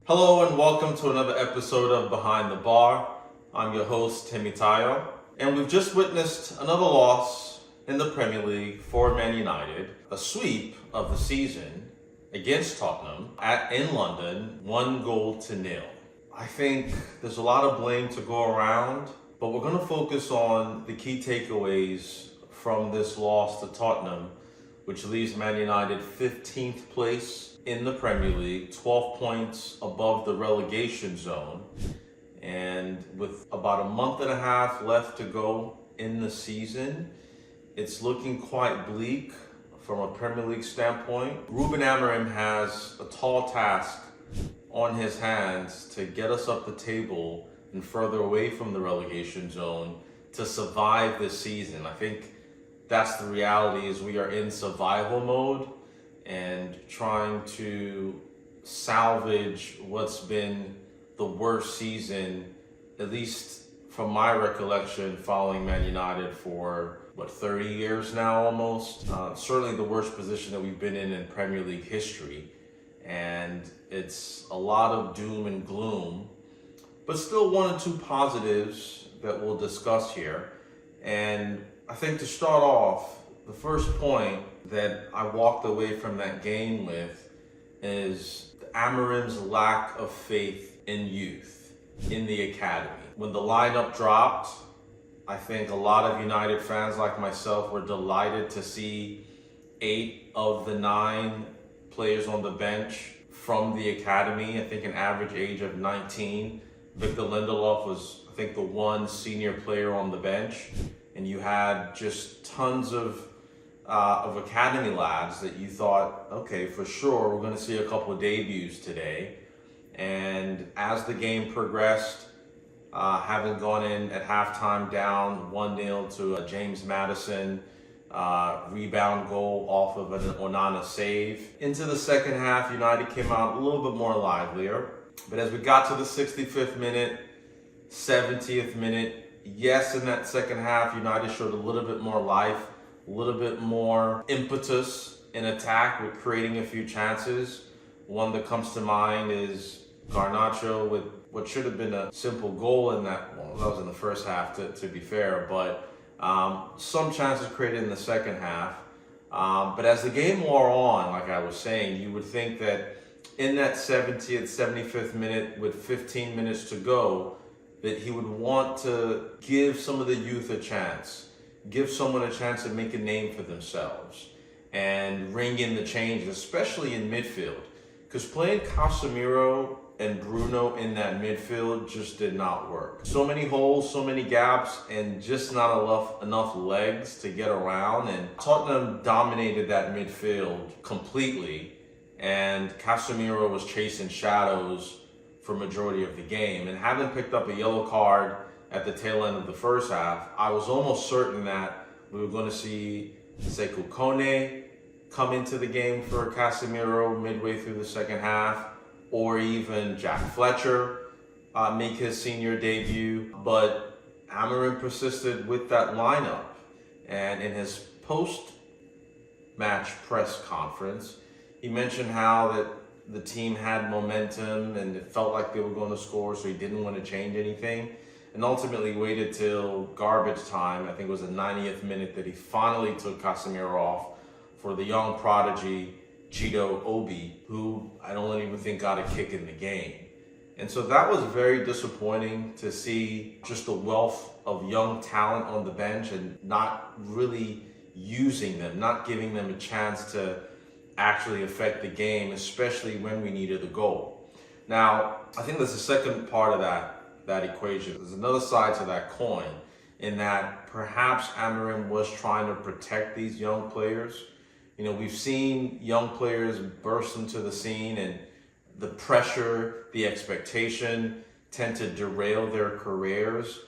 Hello and welcome to another episode of Behind the Bar. I'm your host, Timmy Tayo, and we've just witnessed another loss in the Premier League for Man United, a sweep of the season against Tottenham in London, 1-0. I think there's a lot of blame to go around, but we're going to focus on the key takeaways from this loss to Tottenham, which leaves Man United 15th place in the Premier League, 12 points above the relegation zone. And with about a month and a half left to go in the season, it's looking quite bleak from a Premier League standpoint. Ruben Amorim has a tall task on his hands to get us up the table and further away from the relegation zone to survive this season. I think that's the reality, is we are in survival mode and trying to salvage what's been the worst season, at least from my recollection, following Man United for 30 years now almost. Certainly the worst position that we've been in Premier League history. And it's a lot of doom and gloom, but still one or two positives that we'll discuss here. And I think to start off, the first point that I walked away from that game with is Amorim's lack of faith in youth, in the academy. When the lineup dropped, I think a lot of United fans like myself were delighted to see 8 of the 9 players on the bench from the academy. I think an average age of 19. Victor Lindelof was, I think, the one senior player on the bench. And you had just tons of academy lads that you thought, okay, for sure, we're going to see a couple of debuts today. And as the game progressed, having gone in at halftime down 1-0 to a James Maddison rebound goal off of an Onana save. Into the second half, United came out a little bit more livelier. But as we got to the 65th minute, 70th minute, yes, in that second half, United showed a little bit more life, a little bit more impetus in attack with creating a few chances. One that comes to mind is Garnacho with what should have been a simple goal in that. Well, that was in the first half, to be fair, but some chances created in the second half. But as the game wore on, like I was saying, you would think that in that 70th, 75th minute with 15 minutes to go, that he would want to give some of the youth a chance, give someone a chance to make a name for themselves and ring in the changes, especially in midfield. Because playing Casemiro and Bruno in that midfield just did not work. So many holes, so many gaps, and just not enough legs to get around. And Tottenham dominated that midfield completely, and Casemiro was chasing shadows for majority of the game. And having picked up a yellow card at the tail end of the first half, I was almost certain that we were going to see Sekou Kone come into the game for Casemiro midway through the second half, or even Jack Fletcher make his senior debut. But Amorim persisted with that lineup, and in his post-match press conference, he mentioned how that the team had momentum and it felt like they were going to score, so he didn't want to change anything. And ultimately waited till garbage time. I think it was the 90th minute that he finally took Casemiro off for the young prodigy, Chido Obi, who I don't even think got a kick in the game. And so that was very disappointing to see just the wealth of young talent on the bench and not really using them, not giving them a chance to actually affect the game, especially when we needed a goal. Now, I think there's a second part of that equation. There's another side to that coin, in that perhaps Amorim was trying to protect these young players. You know, we've seen young players burst into the scene, and the pressure, the expectation tend to derail their careers.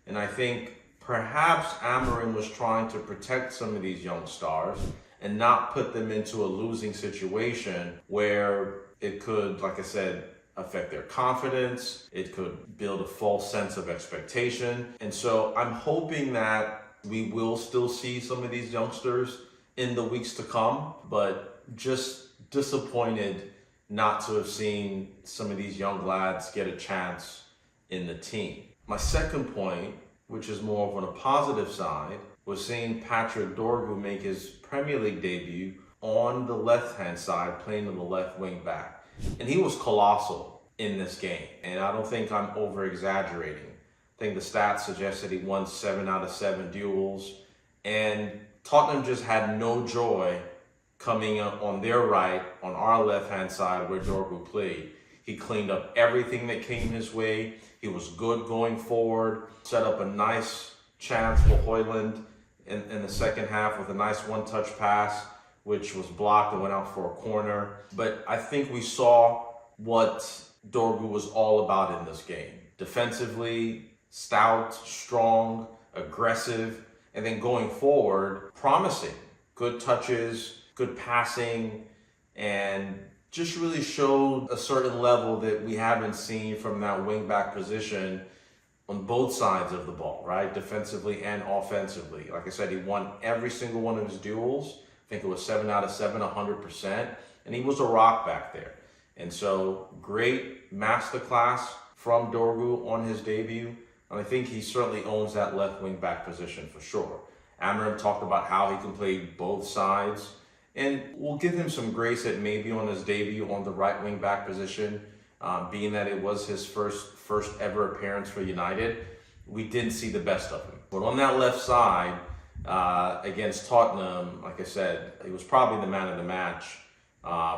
And I think perhaps Amorim was trying to protect some of these young stars and not put them into a losing situation where it could, like I said, affect their confidence. It could build a false sense of expectation. And so I'm hoping that we will still see some of these youngsters in the weeks to come, but just disappointed not to have seen some of these young lads get a chance in the team. My second point, which is more of on a positive side, was seeing Patrick Dorgu make his Premier League debut on the left-hand side, playing on the left wing back. And he was colossal in this game. And I don't think I'm over-exaggerating. I think the stats suggest that he won 7 out of 7 duels. And Tottenham just had no joy coming up on their right, on our left-hand side where Dorgu played. He cleaned up everything that came his way. He was good going forward, set up a nice chance for Højlund in the second half with a nice one-touch pass, which was blocked and went out for a corner. But I think we saw what Dorgu was all about in this game. Defensively, stout, strong, aggressive, and then going forward, promising. Good touches, good passing, and just really showed a certain level that we haven't seen from that wing-back position on both sides of the ball, right? Defensively and offensively. Like I said, he won every single one of his duels. I think it was 7 out of 7, 100%. And he was a rock back there. And so, great masterclass from Dorgu on his debut. And I think he certainly owns that left wing-back position for sure. Amorim talked about how he can play both sides. And we'll give him some grace that maybe on his debut on the right wing back position, being that it was his first ever appearance for United, we didn't see the best of him. But on that left side, against Tottenham, like I said, he was probably the man of the match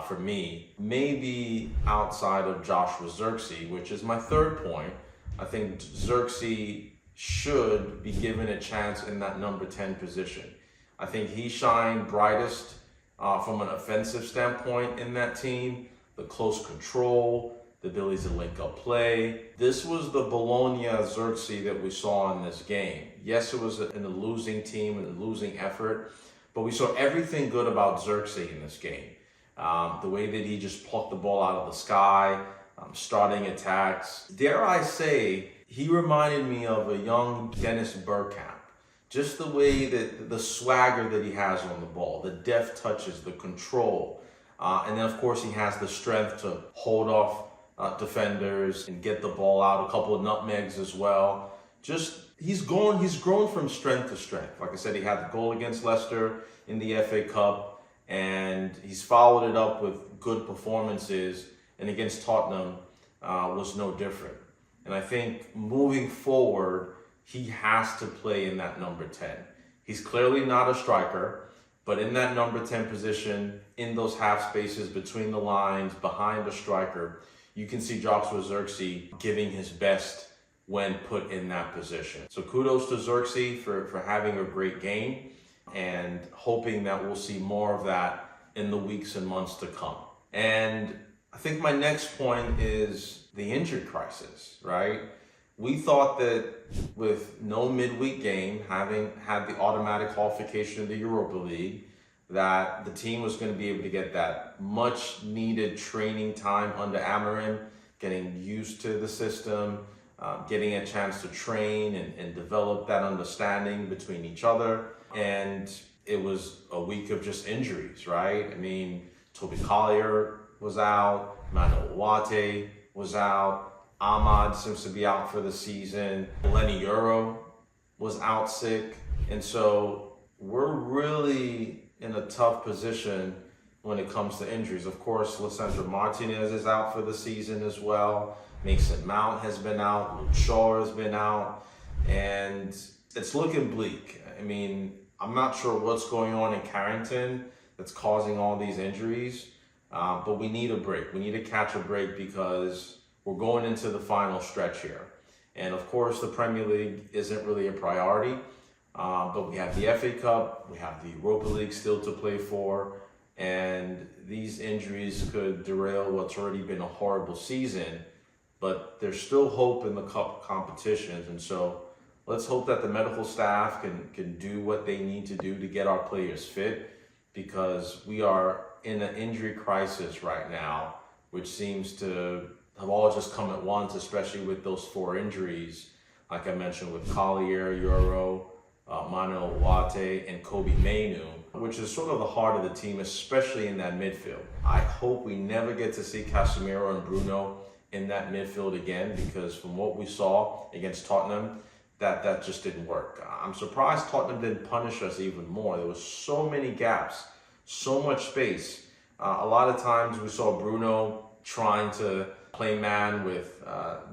for me. Maybe outside of Joshua Zirkzee, which is my third point. I think Zirkzee should be given a chance in that number 10 position. I think he shined brightest from an offensive standpoint in that team, the close control, the ability to link up play. This was the Bologna Zirkzee that we saw in this game. Yes, it was in a losing team and a losing effort, but we saw everything good about Zirkzee in this game. The way that he just plucked the ball out of the sky, starting attacks. Dare I say, he reminded me of a young Dennis Bergkamp. Just the way that the swagger that he has on the ball, the deft touches, the control. And then, of course, he has the strength to hold off defenders and get the ball out, a couple of nutmegs as well. Just, he's grown from strength to strength. Like I said, he had the goal against Leicester in the FA Cup, and he's followed it up with good performances, and against Tottenham was no different. And I think moving forward, he has to play in that number 10. He's clearly not a striker, but in that number 10 position, in those half spaces between the lines, behind the striker, you can see Joshua Zirkzee giving his best when put in that position. So kudos to Zirkzee for having a great game, and hoping that we'll see more of that in the weeks and months to come. And I think my next point is the injury crisis, right? We thought that with no midweek game, having had the automatic qualification of the Europa League, that the team was going to be able to get that much needed training time under Amorim, getting used to the system, getting a chance to train and develop that understanding between each other. And it was a week of just injuries, right? I mean, Toby Collier was out, Manuel Ugarte was out, Ahmad seems to be out for the season. Lenny Euro was out sick. And so we're really in a tough position when it comes to injuries. Of course, Lisandro Martinez is out for the season as well. Mason Mount has been out. Luke Shaw has been out. And it's looking bleak. I mean, I'm not sure what's going on in Carrington that's causing all these injuries. But we need a break. We need to catch a break because we're going into the final stretch here. And of course, the Premier League isn't really a priority, but we have the FA Cup, we have the Europa League still to play for, and these injuries could derail what's already been a horrible season, but there's still hope in the cup competitions. And so let's hope that the medical staff can do what they need to do to get our players fit, because we are in an injury crisis right now, which seems to have all just come at once, especially with those 4 injuries, like I mentioned, with Collier, Euro, Manuel Ugarte, and Kobe Mainu. which is sort of the heart of the team, especially in that midfield. I hope we never get to see Casemiro and Bruno in that midfield again, because from what we saw against Tottenham, that just didn't work. I'm surprised Tottenham didn't punish us even more. There was so many gaps, so much space. A lot of times we saw Bruno trying to play man with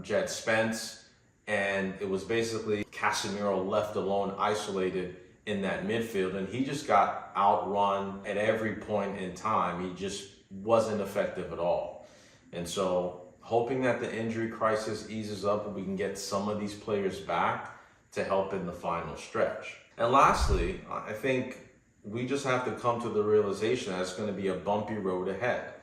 Jed Spence, and it was basically Casemiro left alone, isolated in that midfield, and he just got outrun at every point in time. He just wasn't effective at all. And so hoping that the injury crisis eases up and we can get some of these players back to help in the final stretch. And lastly, I think we just have to come to the realization that it's going to be a bumpy road ahead,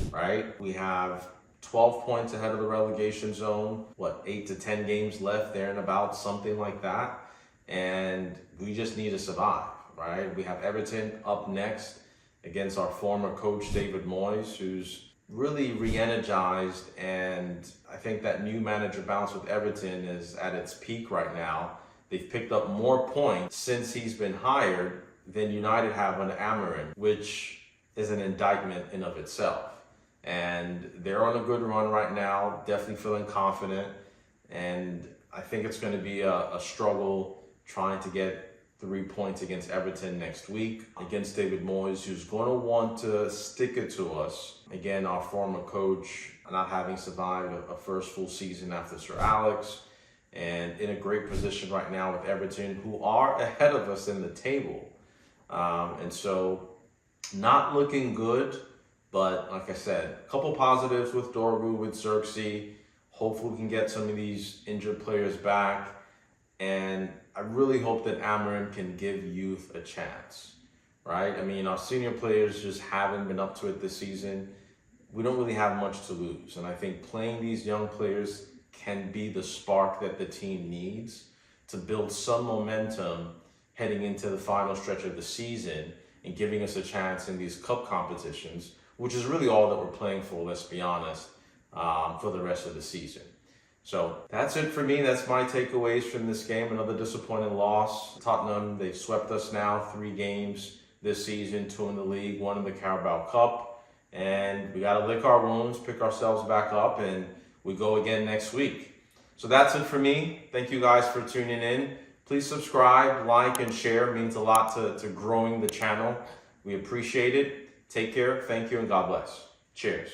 right? We have 12 points ahead of the relegation zone, 8 to 10 games left there and about, something like that. And we just need to survive, right? We have Everton up next against our former coach, David Moyes, who's really re-energized, and I think that new manager bounce with Everton is at its peak right now. They've picked up more points since he's been hired than United have under Amorim, which is an indictment in of itself. And they're on a good run right now, definitely feeling confident, and I think it's going to be a struggle trying to get 3 points against Everton next week, against David Moyes, who's going to want to stick it to us. Again, our former coach, not having survived a first full season after Sir Alex, and in a great position right now with Everton, who are ahead of us in the table. And so, not looking good, but like I said, a couple positives with Dorgu, with Xerxes. Hopefully we can get some of these injured players back. And I really hope that Amorim can give youth a chance, right? I mean, our senior players just haven't been up to it this season. We don't really have much to lose. And I think playing these young players can be the spark that the team needs to build some momentum heading into the final stretch of the season and giving us a chance in these cup competitions, which is really all that we're playing for, let's be honest, for the rest of the season. So that's it for me. That's my takeaways from this game. Another disappointing loss. Tottenham, they've swept us now 3 games this season, 2 in the league, 1 in the Carabao Cup. And we got to lick our wounds, pick ourselves back up, and we go again next week. So that's it for me. Thank you guys for tuning in. Please subscribe, like, and share. It means a lot to growing the channel. We appreciate it. Take care. Thank you, and God bless. Cheers.